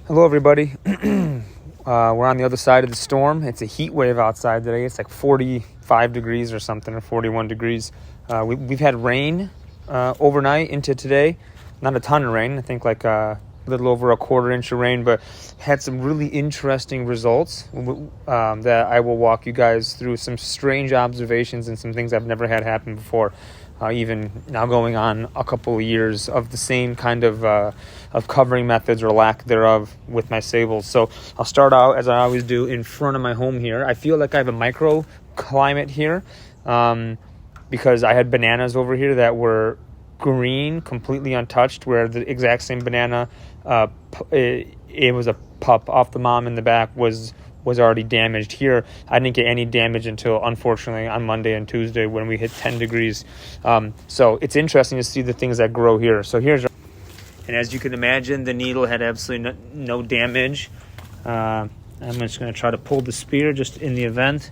Hello, everybody. We're on the other side of the storm. It's a heat wave outside today. It's like 45 degrees or something, or 41 degrees. We've had rain overnight into today. Not a ton of rain. I think like a little over a quarter inch of rain, but had some really interesting results that I will walk you guys through. Some strange observations and some things I've never had happen before. Even now going on a couple of years of the same kind of covering methods or lack thereof with my sables. So I'll start out, as I always do, in front of my home here. I feel like I have a microclimate here because I had bananas over here that were green, completely untouched, where the exact same banana, it was a pup off the mom in the back, was already damaged. Here I didn't get any damage until, unfortunately, on Monday and Tuesday when we hit 10 degrees. So it's interesting to see the things that grow here. So and as you can imagine, the needle had absolutely no damage. I'm just going to try to pull the spear just in the event.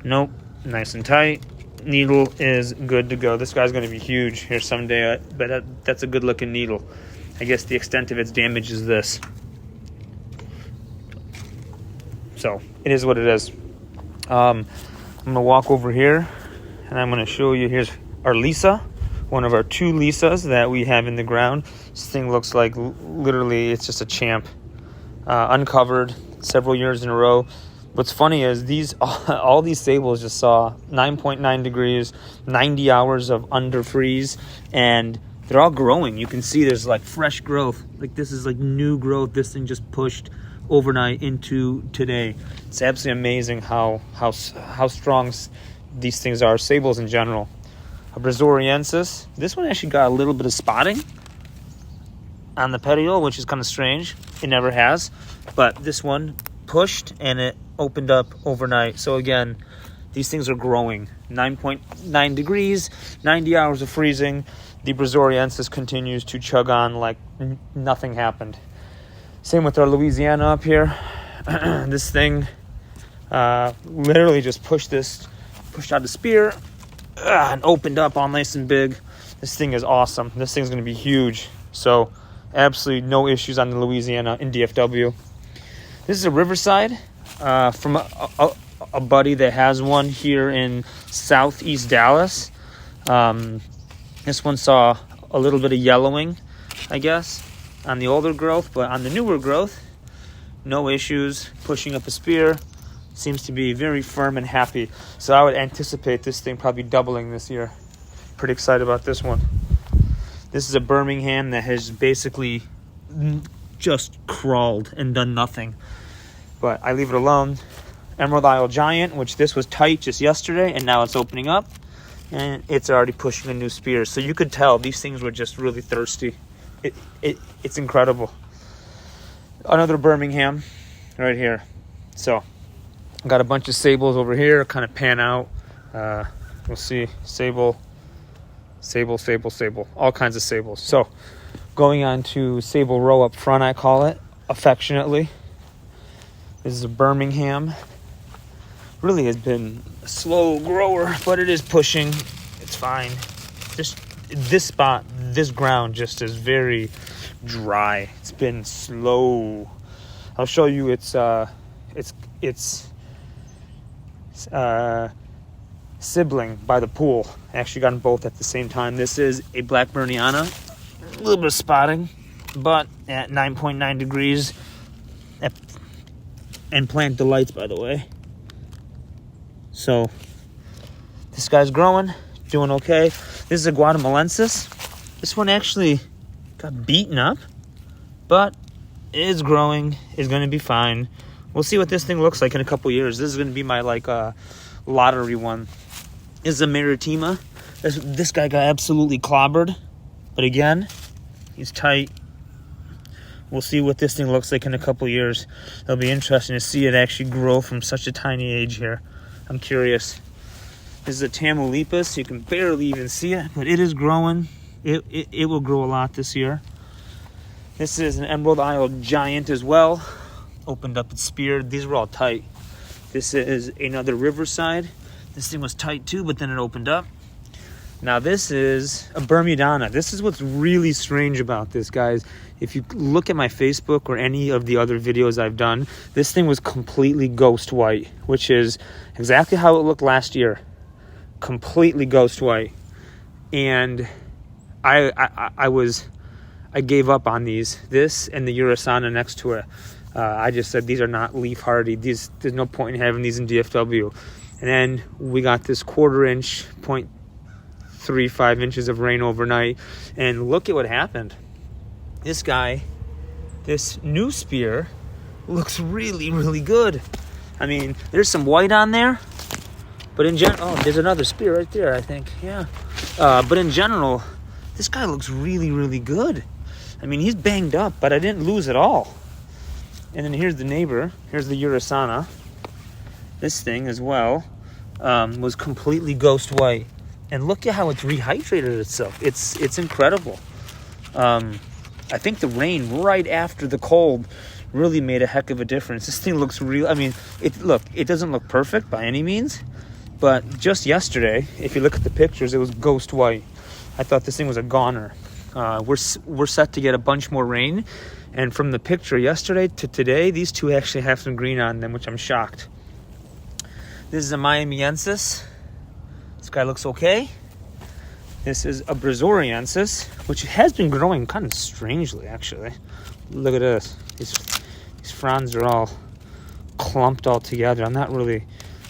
Nope, nice and tight. Needle is good to go. This guy's going to be huge here someday, but that's a good looking needle. I guess the extent of its damage is this. So it is what it is. I'm going to walk over here and I'm going to show you. Here's our Lisa, one of our two Lisas that we have in the ground. This thing looks like literally it's just a champ. Uncovered several years in a row. What's funny is all these sables just saw 9.9 degrees, 90 hours of under freeze, and they're all growing. You can see there's like fresh growth. Like this is like new growth. This thing just pushed overnight into today. It's absolutely amazing how strong these things are. Sables in general. A Brazoriensis. This one actually got a little bit of spotting on the petiole, which is kind of strange. It never has, but this one pushed and it opened up overnight. So again, these things are growing. 9.9 degrees, 90 hours of freezing. The Brazoriensis continues to chug on like nothing happened. Same with our Louisiana up here. This thing literally just pushed out the spear and opened up all nice and big. This thing is awesome. This thing's going to be huge. So absolutely no issues on the Louisiana in DFW. This is a Riverside from a buddy that has one here in southeast Dallas. This one saw a little bit of yellowing, I guess, on the older growth, but on the newer growth, no issues. Pushing up a spear, seems to be very firm and happy. So I would anticipate this thing probably doubling this year. Pretty excited about this one. This is a Birmingham that has basically just crawled and done nothing, but I leave it alone. Emerald Isle Giant, which this was tight just yesterday, and now it's opening up, and it's already pushing a new spear. So you could tell these things were just really thirsty. It's incredible. Another Birmingham right here. So got a bunch of sables over here, kind of pan out. We'll see. Sable, all kinds of sables. So going on to Sable Row up front, I call it affectionately. This is a Birmingham. Really has been a slow grower, but it is pushing. It's fine. Just this spot, this ground just is very dry. It's been slow. I'll show you its sibling by the pool. I actually got them both at the same time. This is a Black Burniana. A little bit of spotting, but at 9.9 degrees. And plant delights, by the way. So this guy's growing, doing okay. This is a Guatemalensis. This one actually got beaten up, but is growing, is going to be fine. We'll see what this thing looks like in a couple years. This is going to be my lottery one. This is a Maritima. This guy got absolutely clobbered, but again, he's tight. We'll see what this thing looks like in a couple years. It'll be interesting to see it actually grow from such a tiny age here. I'm curious. This is a Tamaulipas. You can barely even see it, but it is growing. It will grow a lot this year. This is an Emerald Isle Giant as well. Opened up its spear. These were all tight. This is another Riverside. This thing was tight too, but then it opened up. Now this is a Bermudana. This is what's really strange about this, guys. If you look at my Facebook or any of the other videos I've done, this thing was completely ghost white, which is exactly how it looked last year. Completely ghost white. And I gave up on these. This and the Urasana next to it. I just said these are not leaf hardy. There's no point in having these in DFW. And then we got this 1/4 inch, 0.35 inches of rain overnight. And look at what happened. This guy, this new spear, looks really, really good. I mean, there's some white on there. But in general, there's another spear right there, I think. Yeah. But in general, this guy looks really, really good. I mean, he's banged up, but I didn't lose at all. And then here's the neighbor. Here's the Urasana. This thing as well was completely ghost white. And look at how it's rehydrated itself. It's incredible. I think the rain right after the cold really made a heck of a difference. This thing looks real. I mean, it doesn't look perfect by any means. But just yesterday, if you look at the pictures, it was ghost white. I thought this thing was a goner. We're set to get a bunch more rain. And from the picture yesterday to today, these two actually have some green on them, which I'm shocked. This is a Miamiensis. This guy looks okay. This is a Brazoriensis, which has been growing kind of strangely, actually. Look at this. These fronds are all clumped all together. I'm not really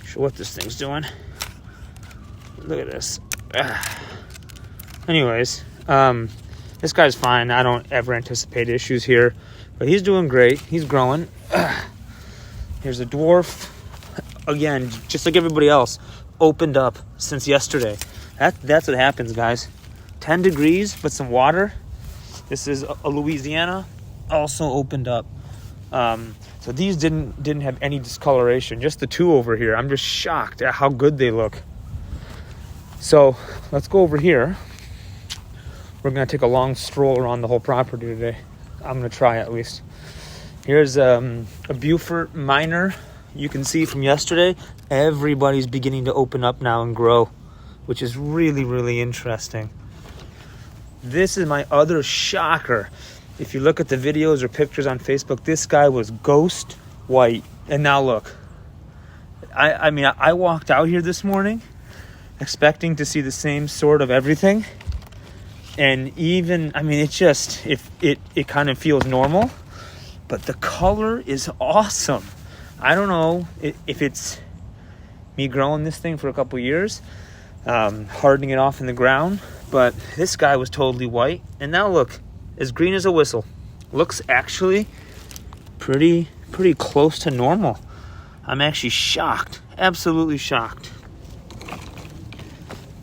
sure what this thing's doing. Look at this. Anyways, this guy's fine. I don't ever anticipate issues here, but he's doing great. He's growing. Here's a dwarf. Again, just like everybody else, opened up since yesterday. That's what happens, guys. 10 degrees, but some water. This is a Louisiana, also opened up. So these didn't have any discoloration. Just the two over here. I'm just shocked at how good they look. So let's go over here. We're going to take a long stroll around the whole property today. I'm going to try at least. Here's a Beaufort minor. You can see from yesterday, everybody's beginning to open up now and grow, which is really, really interesting. This is my other shocker. If you look at the videos or pictures on Facebook, this guy was ghost white. And now look. I mean, I walked out here this morning expecting to see the same sort of everything. And even, I mean, it kind of feels normal. But the color is awesome. I don't know if it's me growing this thing for a couple years, hardening it off in the ground, but this guy was totally white. And now look, as green as a whistle. Looks actually pretty close to normal. I'm actually shocked, absolutely shocked.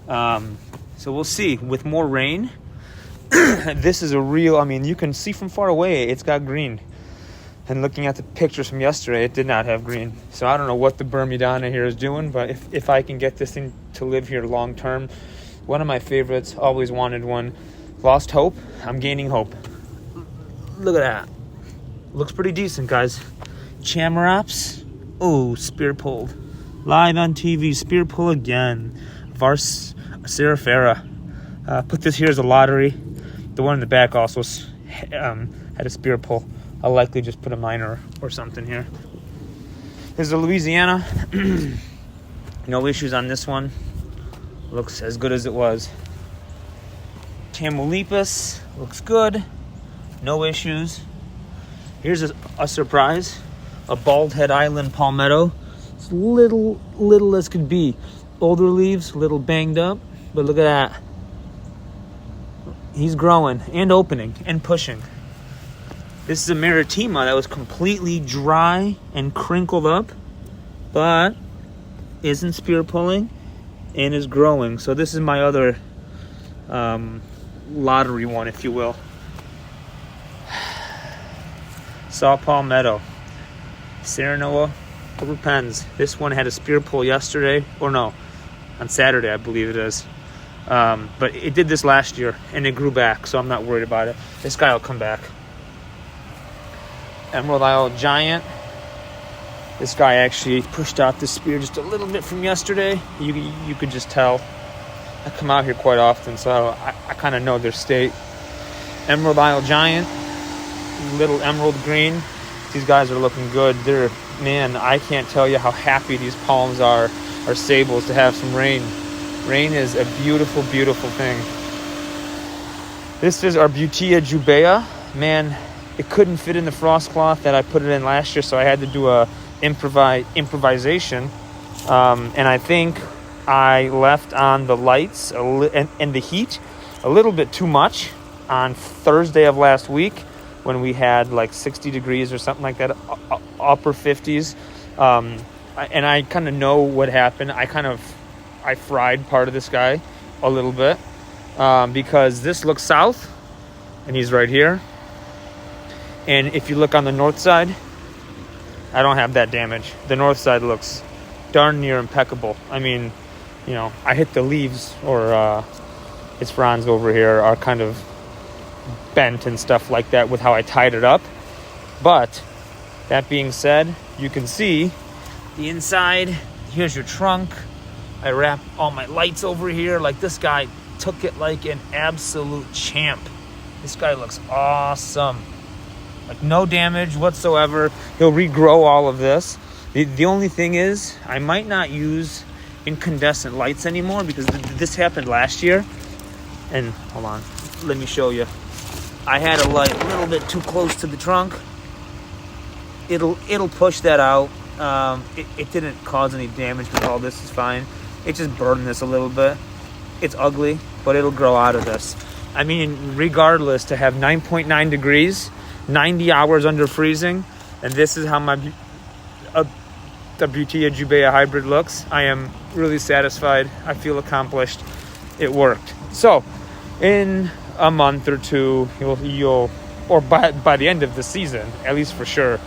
So we'll see. With more rain, this is a real, I mean, you can see from far away, it's got green. And looking at the pictures from yesterday, it did not have green. So I don't know what the Bermudana here is doing, but if I can get this thing to live here long term, one of my favorites, always wanted one. Lost hope, I'm gaining hope. Look at that. Looks pretty decent, guys. Chamarops. Oh, spear pulled. Live on TV, spear pull again. Vars Serifera. Put this here as a lottery. The one in the back also had a spear pull. I'll likely just put a minor or something here. There's a Louisiana. No issues on this one. Looks as good as it was. Tamaulipas looks good. No issues. Here's a surprise. A Bald Head Island palmetto. It's little as could be. Older leaves, a little banged up. But look at that. He's growing and opening and pushing. This is a Maritima that was completely dry and crinkled up, but isn't spear pulling and is growing. So this is my other lottery one, if you will. Saw Palmetto. Serenoa Repens. This one had a spear pull yesterday, or no, on Saturday, I believe it is. But it did this last year, and it grew back, so I'm not worried about it. This guy will come back. Emerald Isle Giant. This guy actually pushed out the spear just a little bit from yesterday. You could just tell. I come out here quite often, so I kind of know their state. Emerald Isle Giant, little emerald green. These guys are looking good. Man, I can't tell you how happy these palms are sables to have some rain. Rain is a beautiful, beautiful thing. This is our Butea jubea. Man, it couldn't fit in the frost cloth that I put it in last year, so I had to do a improvisation. And I think I left on the lights and the heat a little bit too much on Thursday of last week when we had like 60 degrees or something like that, upper 50s. And I kind of know what happened. I fried part of this guy a little bit because this looks south and he's right here. And if you look on the north side, I don't have that damage. The north side looks darn near impeccable. I mean, you know, I hit the leaves or its fronds over here are kind of bent and stuff like that with how I tied it up. But that being said, you can see the inside. Here's your trunk. I wrap all my lights over here. Like, this guy took it like an absolute champ. This guy looks awesome. Like, no damage whatsoever. He'll regrow all of this. The only thing is, I might not use incandescent lights anymore because this happened last year. And hold on, let me show you. I had a light a little bit too close to the trunk. It'll push that out. It didn't cause any damage because all this is fine. It just burned this a little bit. It's ugly, but it'll grow out of this. I mean, regardless, to have 9.9 degrees, 90 hours under freezing, and this is how my the Butea jubea hybrid looks. I am really satisfied. I feel accomplished. It worked. So, in a month or two, you'll or by the end of the season, at least for sure,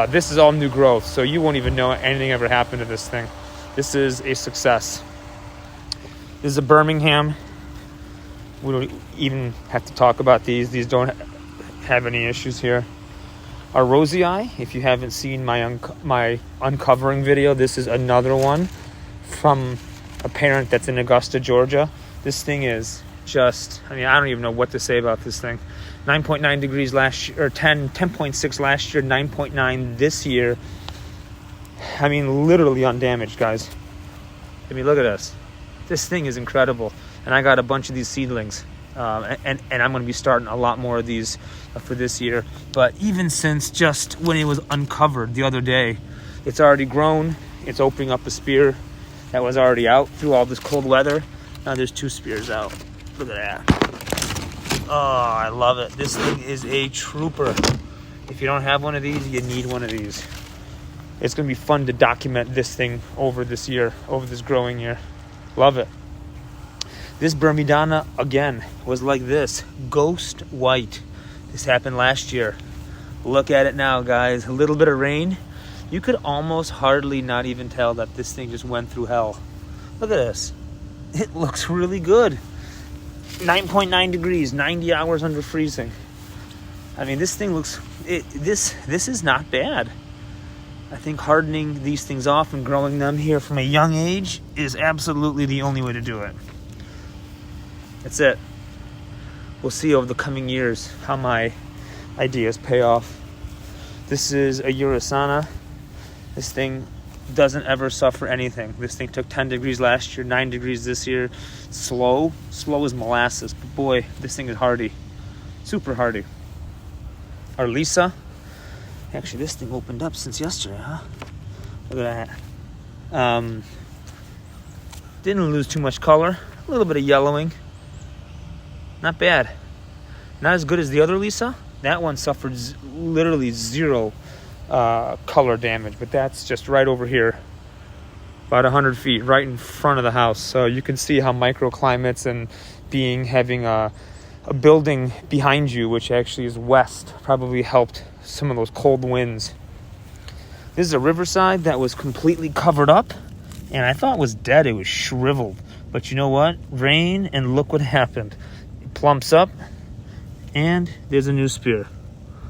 this is all new growth. So you won't even know anything ever happened to this thing. This is a success. This is a Birmingham. We don't even have to talk about these. These don't have any issues here. Our Rosy Eye, if you haven't seen my uncovering video, this is another one from a parent that's in Augusta, Georgia. This thing is just, I mean, I don't even know what to say about this thing. 9.9 degrees last year, or 10.6 last year, 9.9 this year. I mean, literally undamaged, guys. I mean, look at this. This thing is incredible. And I got a bunch of these seedlings. And I'm going to be starting a lot more of these for this year. But even since just when it was uncovered the other day, it's already grown. It's opening up a spear that was already out through all this cold weather. Now there's 2 spears out. Look at that. Oh, I love it. This thing is a trooper. If you don't have one of these, you need one of these. It's going to be fun to document this thing over this year, over this growing year. Love it. This Bermudana, again, was like this. Ghost white. This happened last year. Look at it now, guys. A little bit of rain. You could almost hardly not even tell that this thing just went through hell. Look at this. It looks really good. 9.9 degrees, 90 hours under freezing. I mean, this thing looks... This is not bad. I think hardening these things off and growing them here from a young age is absolutely the only way to do it. That's it. We'll see over the coming years how my ideas pay off. This is a Urasana. This thing doesn't ever suffer anything. This thing took 10 degrees last year, 9 degrees this year. Slow as molasses, but boy, this thing is hardy. Super hardy. Our Lisa. Actually, this thing opened up since yesterday, huh? Look at that. Didn't lose too much color. A little bit of yellowing. Not bad. Not as good as the other Lisa. That one suffered literally zero color damage, but that's just right over here, about 100 feet, right in front of the house. So you can see how microclimates and having a building behind you, which actually is west, probably helped some of those cold winds. This is a Riverside that was completely covered up, and I thought it was dead. It was shriveled. But you know what? Rain, and look what happened. Plumps up, and there's a new spear.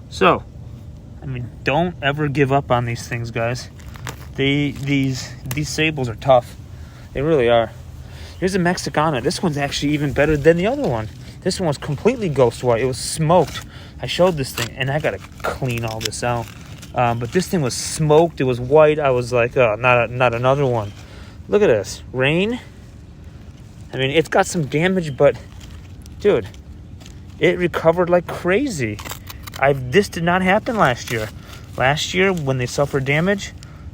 So, I mean, don't ever give up on these things, guys. These sables are tough. They really are. Here's a Mexicana. This one's actually even better than the other one. This one was completely ghost white. It was smoked. I showed this thing, and I got to clean all this out. But this thing was smoked. It was white. I was like, oh, not another one. Look at this. Rain. I mean, it's got some damage, but, dude, it recovered like crazy. This did not happen last year. Last year, when they suffered damage,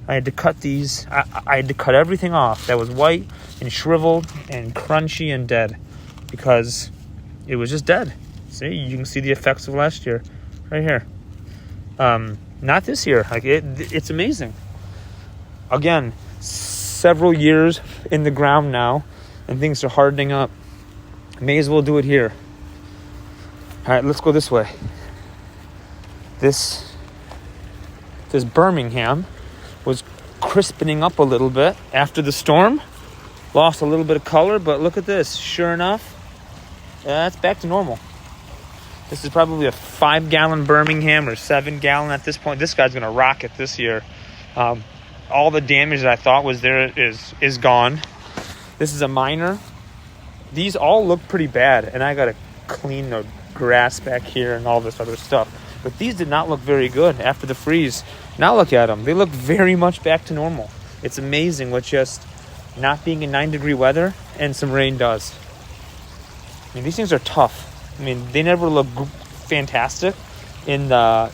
I had to cut these. I had to cut everything off that was white and shriveled and crunchy and dead because it was just dead. See, you can see the effects of last year right here. Not this year. Like it's amazing. Again, several years in the ground now, and things are hardening up. May as well do it here. All right, let's go this way. This Birmingham was crispening up a little bit after the storm. Lost a little bit of color, but look at this. Sure enough, it's back to normal. This is probably a 5-gallon Birmingham or 7-gallon at this point. This guy's going to rock it this year. All the damage that I thought was there is gone. This is a minor. These all look pretty bad, and I got to clean the grass back here and all this other stuff. But these did not look very good after the freeze. Now look at them. They look very much back to normal. It's amazing what just not being in 9-degree weather and some rain does. I mean, these things are tough. I mean, they never look fantastic in the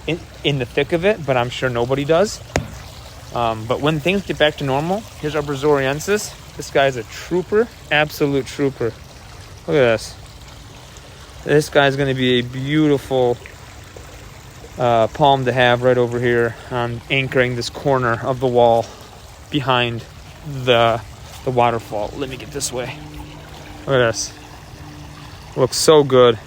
thick of it, but I'm sure nobody does. But when things get back to normal, here's our Brazoriensis. This guy's a trooper, absolute trooper. Look at this. This guy's going to be a beautiful palm to have right over here, anchoring this corner of the wall behind the waterfall. Let me get this way. Look at this. Looks so good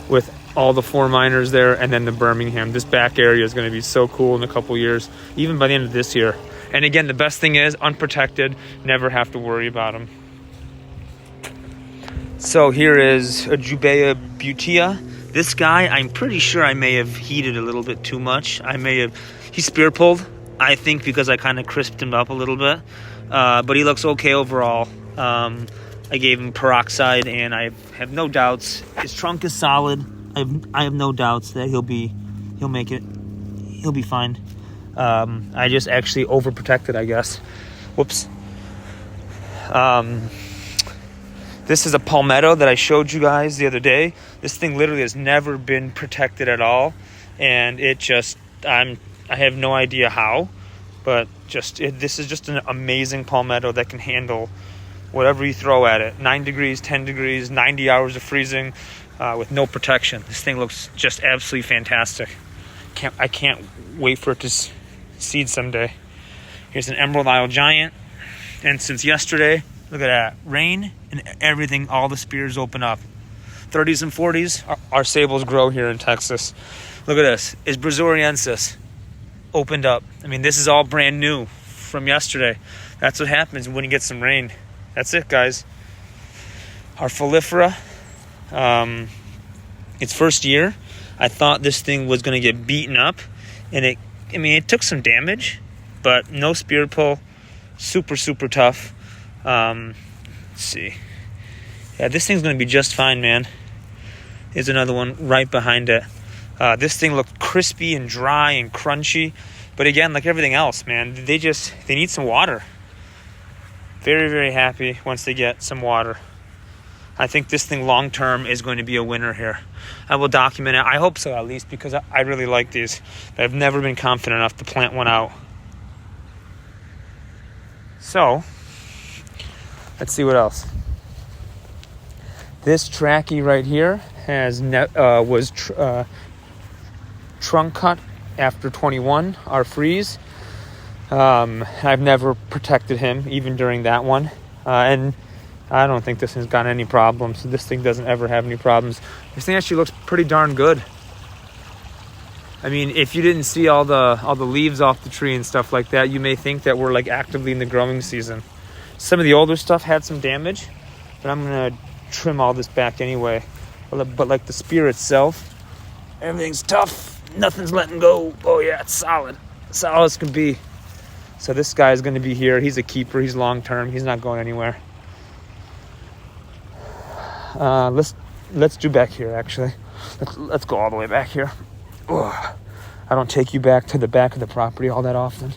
with all the 4 minors there and then the Birmingham. This back area is going to be so cool in a couple years, even by the end of this year. And again, the best thing is unprotected, never have to worry about them. So here is a Jubea butea. This guy, I'm pretty sure I may have heated a little bit too much. He spear pulled, I think, because I kind of crisped him up a little bit. But he looks okay overall. I gave him peroxide, and I have no doubts. His trunk is solid. I have no doubts that he'll make it. He'll be fine. I just actually overprotected, I guess. Whoops. This is a palmetto that I showed you guys the other day. This thing literally has never been protected at all, and I have no idea how, but this is just an amazing palmetto that can handle whatever you throw at it. 9 degrees, 10 degrees, 90 hours of freezing with no protection. This thing looks just absolutely fantastic. I can't wait for it to seed someday. Here's an Emerald Isle Giant, and since yesterday, look at that. Rain and everything, all the spears open up. 30s and 40s, our sables grow here in Texas. Look at this. Is Brazoriensis opened up. I mean, this is all brand new from yesterday. That's what happens when you get some rain. That's it, guys. Our Folifera, its first year, I thought this thing was going to get beaten up. And it took some damage, but no spear pull. Super, super tough. Let's see. Yeah, this thing's going to be just fine, man. Here's another one right behind it. This thing looked crispy and dry and crunchy. But again, like everything else, man, they need some water. Very, very happy once they get some water. I think this thing long-term is going to be a winner here. I will document it. I hope so, at least, because I really like these. I've never been confident enough to plant one out. So, let's see what else. This trachea right here was trunk cut after 21, our freeze. I've never protected him, even during that one. And I don't think this thing's got any problems. This thing doesn't ever have any problems. This thing actually looks pretty darn good. I mean, if you didn't see all the leaves off the tree and stuff like that, you may think that we're like actively in the growing season. Some of the older stuff had some damage, but I'm gonna trim all this back anyway. But like the spear itself, everything's tough. Nothing's letting go. Oh yeah, it's solid. Solid as can be. So this guy is going to be here. He's a keeper. He's long term. He's not going anywhere. let's do back here. Actually, let's go all the way back here. Ugh. I don't take you back to the back of the property all that often.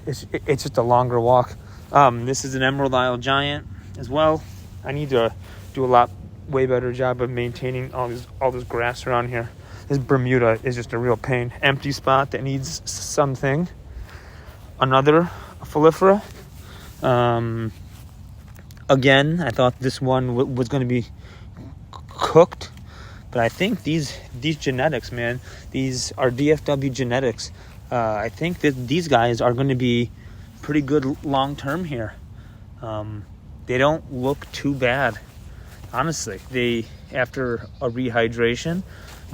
It's just a longer walk. This is an Emerald Isle Giant as well. I need to do a way better job of maintaining all this grass around here. This Bermuda is just a real pain. Empty spot that needs something. Another Folifera. Again, I thought this one was going to be cooked, but I think these genetics, man, these are DFW genetics. I think that these guys are going to be pretty good long term here. They don't look too bad, honestly. After a rehydration,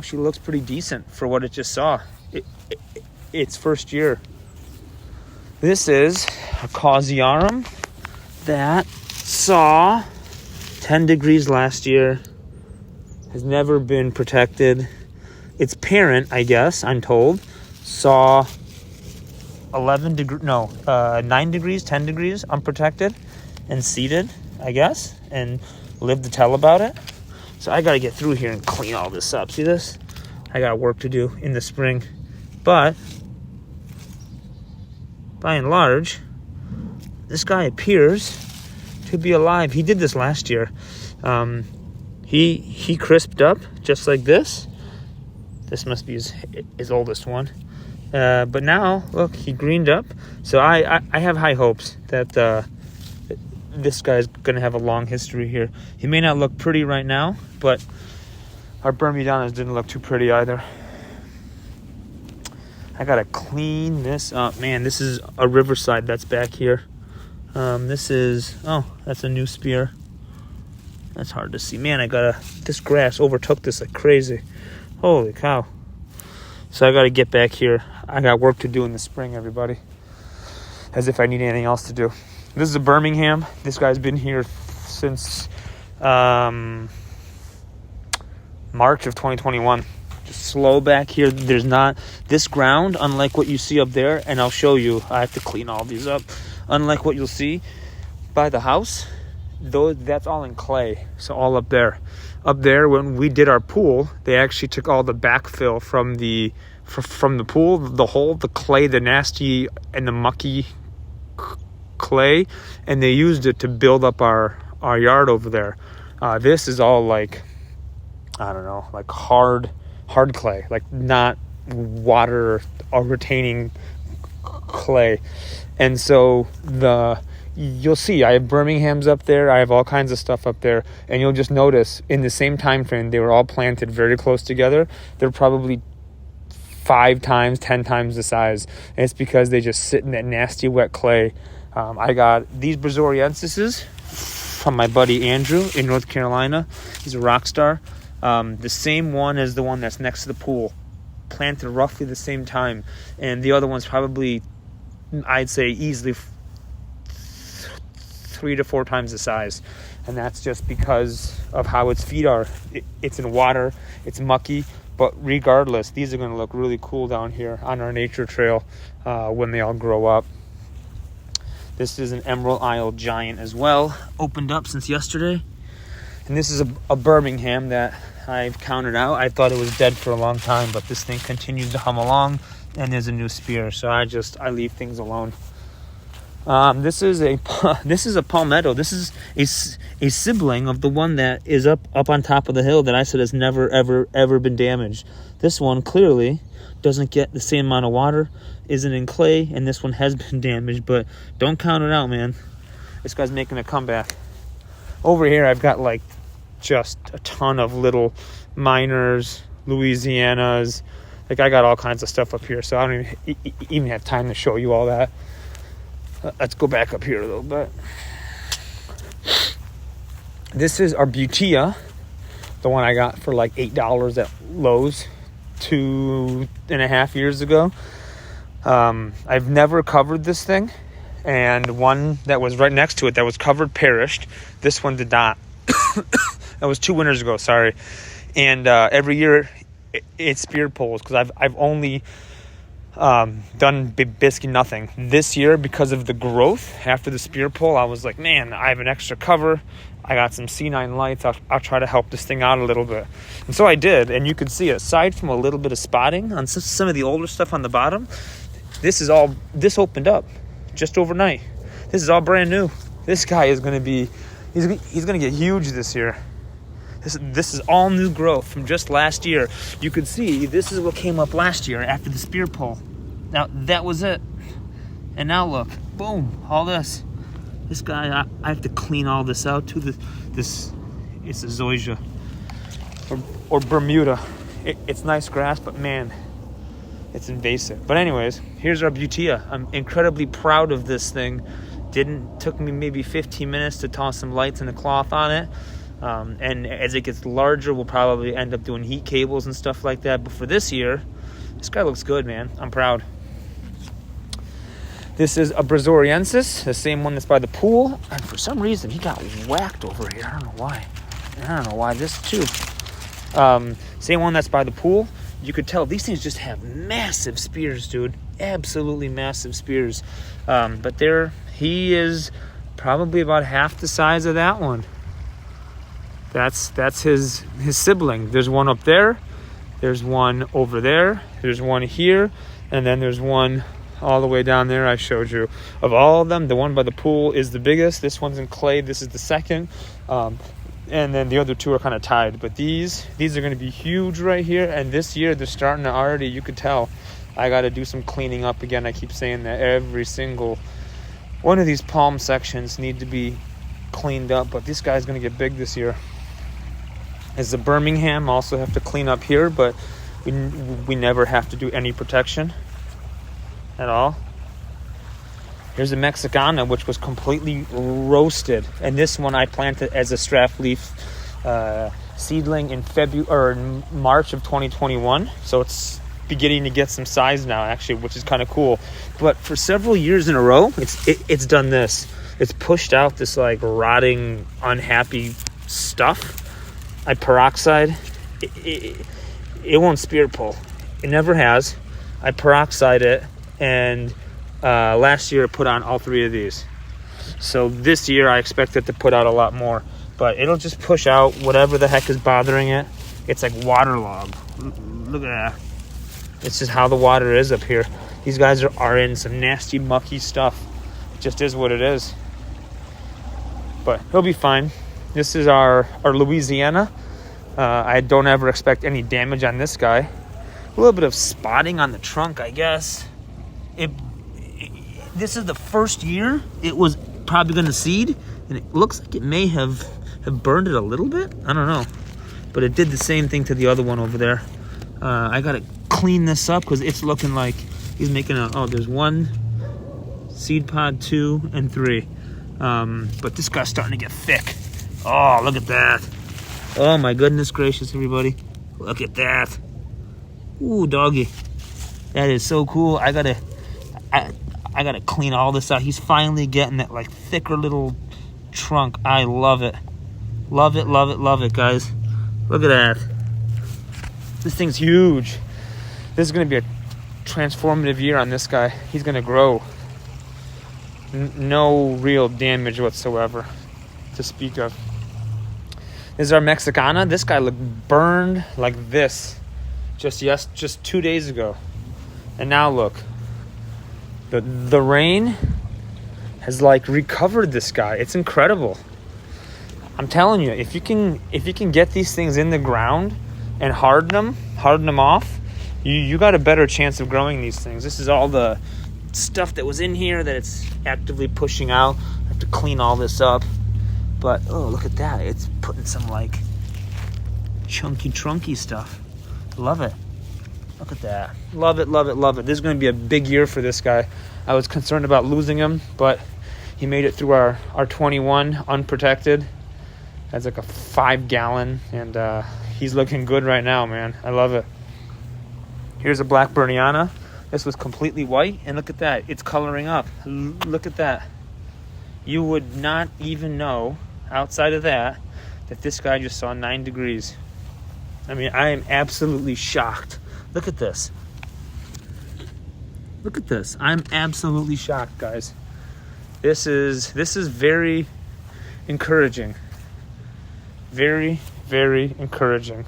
she looks pretty decent for what it just saw. Its first year. This is a Causiarum that saw 10 degrees last year. Has never been protected. Its parent, I guess, I'm told, saw 9 degrees, 10 degrees unprotected and seeded, I guess, and lived to tell about it. So I got to get through here and clean all this up. See this? I got work to do in the spring. But by and large, this guy appears to be alive. He did this last year. He crisped up just like this. This must be his oldest one. But now, look, he greened up. So I have high hopes that this guy's going to have a long history here. He may not look pretty right now, but our Bermudanas didn't look too pretty either. I got to clean this up. Man, this is a Riverside that's back here. That's a new spear. That's hard to see. Man, this grass overtook this like crazy. Holy cow. So I got to get back here. I got work to do in the spring, everybody. As if I need anything else to do. This is a Birmingham. This guy's been here since March of 2021. Just slow back here. There's not this ground, unlike what you see up there, and I'll show you. I have to clean all these up. Unlike what you'll see by the house, that's all in clay. So all up there. Up there, when we did our pool, they actually took all the backfill from the pool, the hole, the clay, the nasty and the mucky clay, and they used it to build up our yard over there. This is all like, I don't know, like hard clay, like not water or retaining clay. And so you'll see I have Birminghams up there, I have all kinds of stuff up there, and you'll just notice in the same time frame they were all planted very close together. They're probably 5 times, 10 times the size, and it's because they just sit in that nasty wet clay. I got these Brazorienses from my buddy Andrew in North Carolina. He's a rock star. The same one as the one that's next to the pool, planted roughly the same time, and the other one's probably, I'd say, easily 3 to 4 times the size, and that's just because of how its feet are. It's in water, it's mucky, but regardless, these are going to look really cool down here on our nature trail when they all grow up. This is an Emerald Isle Giant as well, opened up since yesterday, and this is a Birmingham that I've counted out. I thought it was dead for a long time, but this thing continues to hum along, and there's a new spear, so I leave things alone. This is a palmetto. This is a sibling of the one that is up on top of the hill that I said has never ever been damaged. This one clearly doesn't get the same amount of water, isn't in clay, and this one has been damaged, but don't count it out, man. This guy's making a comeback. Over here I've got like just a ton of little minors, Louisianas. Like I got all kinds of stuff up here, so I don't even have time to show you all that. Let's go back up here a little bit. This is our Butea, the one I got for like $8 at Lowe's 2.5 years ago. I've never covered this thing, and one that was right next to it that was covered perished. This one did not. That was 2 winters ago, sorry. And every year it spear pulls, because I've only done basically nothing. This year, because of the growth after the spear pull, I was like, man, I have an extra cover. I got some C9 lights. I'll try to help this thing out a little bit. And so I did, and you can see, aside from a little bit of spotting on some of the older stuff on the bottom, this opened up just overnight. This is all brand new. This guy is going to be, he's going to get huge this year. This is all new growth from just last year. You could see this is what came up last year after the spear pull. Now, that was it. And now look, boom, all this. This guy, I have to clean all this out too. It's a zoysia or Bermuda. It's nice grass, but man, it's invasive. But anyways, here's our butea. I'm incredibly proud of this thing. Took me maybe 15 minutes to toss some lights and a cloth on it. And as it gets larger, we'll probably end up doing heat cables and stuff like that. But for this year, this guy looks good, man. I'm proud. This is a Brazoriensis, the same one that's by the pool. And for some reason, he got whacked over here. I don't know why. This too. Same one that's by the pool. You could tell these things just have massive spears, dude. Absolutely massive spears. But he is probably about half the size of that one. That's his sibling. There's one up there, there's one over there, there's one here, and then there's one all the way down there I showed you. Of all of them, the one by the pool is the biggest. This one's in clay. This is the second. And then the other two are kind of tied. But these are going to be huge right here. And this year, they're starting to already, you could tell, I got to do some cleaning up again. I keep saying that every single one of these palm sections need to be cleaned up. But this guy's going to get big this year. As the Birmingham, also have to clean up here, but we never have to do any protection at all. Here's a Mexicana, which was completely roasted, and this one I planted as a strap leaf seedling in March of 2021. So it's beginning to get some size now, actually, which is kind of cool. But for several years in a row, it's done this. It's pushed out this like rotting, unhappy stuff. I peroxide. It won't spear pull. It never has. I peroxide it, and last year it put on all three of these. So this year I expect it to put out a lot more. But it'll just push out whatever the heck is bothering it. It's like waterlogged. Look at that. It's just how the water is up here. These guys are in some nasty, mucky stuff. It just is what it is. But he'll be fine. This is our Louisiana. I don't ever expect any damage on this guy. A little bit of spotting on the trunk, I guess. This is the first year it was probably going to seed, and it looks like it may have burned it a little bit. I don't know. But it did the same thing to the other one over there. I got to clean this up because it's looking like he's making there's one seed pod, 2 and 3. But this guy's starting to get thick. Oh, look at that. Oh, my goodness gracious, everybody. Look at that. Ooh, doggy. That is so cool. I gotta clean all this out. He's finally getting that, like, thicker little trunk. I love it. Love it, love it, love it, guys. Look at that. This thing's huge. This is going to be a transformative year on this guy. He's going to grow. No real damage whatsoever to speak of. This is our Mexicana. This guy looked burned like this just 2 days ago. And now look. The rain has like recovered this guy. It's incredible. I'm telling you, if you can get these things in the ground and harden them off, you got a better chance of growing these things. This is all the stuff that was in here that it's actively pushing out. I have to clean all this up. But, oh, look at that. It's putting some, like, chunky, trunky stuff. Love it. Look at that. Love it, love it, love it. This is going to be a big year for this guy. I was concerned about losing him, but he made it through our 21 unprotected. That's like a 5-gallon, and he's looking good right now, man. I love it. Here's a black Berniana. This was completely white, and look at that. It's coloring up. Look at that. You would not even know, outside of that this guy just saw 9 degrees. I mean, I am absolutely shocked. Look at this. Look at this. I'm absolutely shocked, guys. This is very encouraging. Very, very encouraging.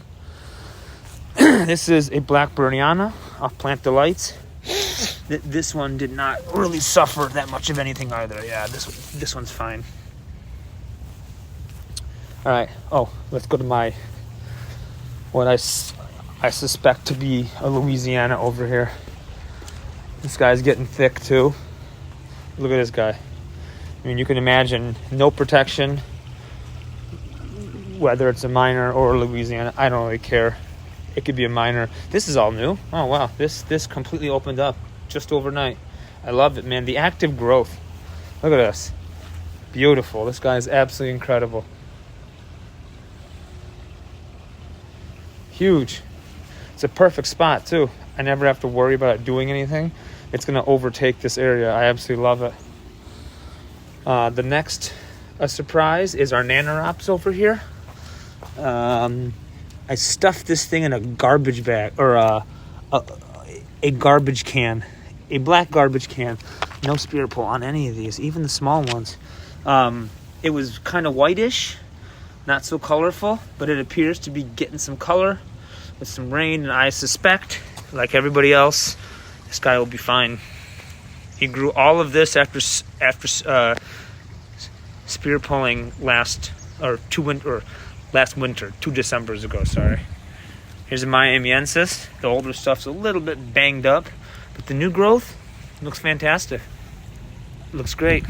This is a Black Burniana off Plant Delights. This one did not really suffer that much of anything either. Yeah, this one's fine. All right. Oh, let's go to my what I suspect to be a Louisiana over here. This guy's getting thick too. Look at this guy. I mean, you can imagine no protection, whether it's a minor or a Louisiana. I don't really care. It could be a minor. This is all new. Oh wow, this completely opened up just overnight. I love it, man. The active growth. Look at this. Beautiful. This guy is absolutely incredible. Huge. It's a perfect spot too. I never have to worry about it doing anything. It's going to overtake this area. I absolutely love it. The next surprise is our Nanoprops over here. I stuffed this thing in a garbage bag, or a garbage can, a black garbage can. No spear pull on any of these, even the small ones. It was kind of whitish, not so colorful, but it appears to be getting some color with some rain, and I suspect, like everybody else, this guy will be fine. He grew all of this after spear pulling last winter, 2 Decembers ago, sorry. Here's a Miamiensis. The older stuff's a little bit banged up, but the new growth looks fantastic. Looks great.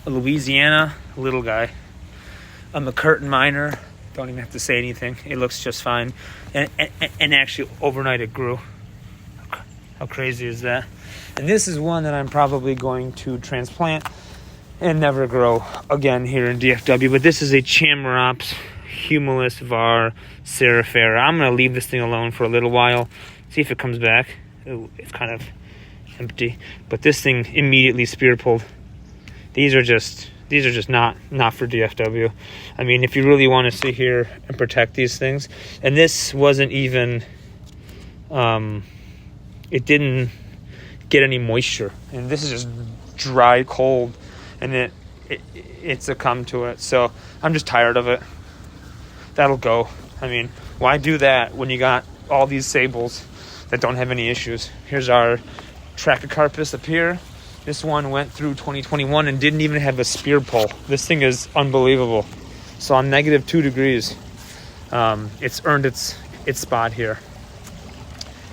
A Louisiana, little guy. A McCurtain minor. Don't even have to say anything. It looks just fine. And actually, overnight it grew. How crazy is that? And this is one that I'm probably going to transplant and never grow again here in DFW. But this is a Chamrops Humulus var Serifera. I'm going to leave this thing alone for a little while. See if it comes back. Ooh, it's kind of empty. But this thing immediately spear pulled. These are just not for DFW. I mean, if you really want to sit here and protect these things, and this wasn't even, it didn't get any moisture, and this is just dry, cold, and it succumbed to it. So I'm just tired of it. That'll go. I mean, why do that when you got all these sables that don't have any issues? Here's our Trachycarpus up here. This one went through 2021 and didn't even have a spear pull. This thing is unbelievable. So on -2 degrees, it's earned its spot here.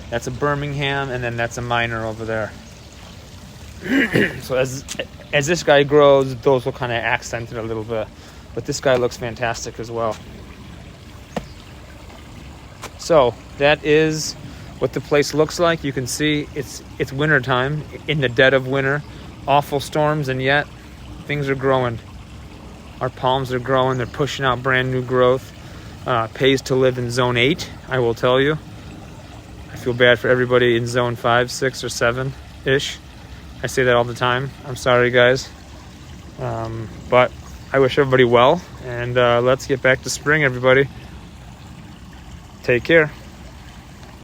That's a Birmingham, and then that's a minor over there. So as this guy grows, those will kind of accent it a little bit. But this guy looks fantastic as well. So that is what the place looks like. You can see it's winter time, in the dead of winter, awful storms, and yet things are growing. Our palms are growing. They're pushing out brand new growth. Pays to live in zone 8, I will tell you. I feel bad for everybody in zone 5, 6, or 7-ish. I say that all the time. I'm sorry, guys. But I wish everybody well, and let's get back to spring, everybody. Take care.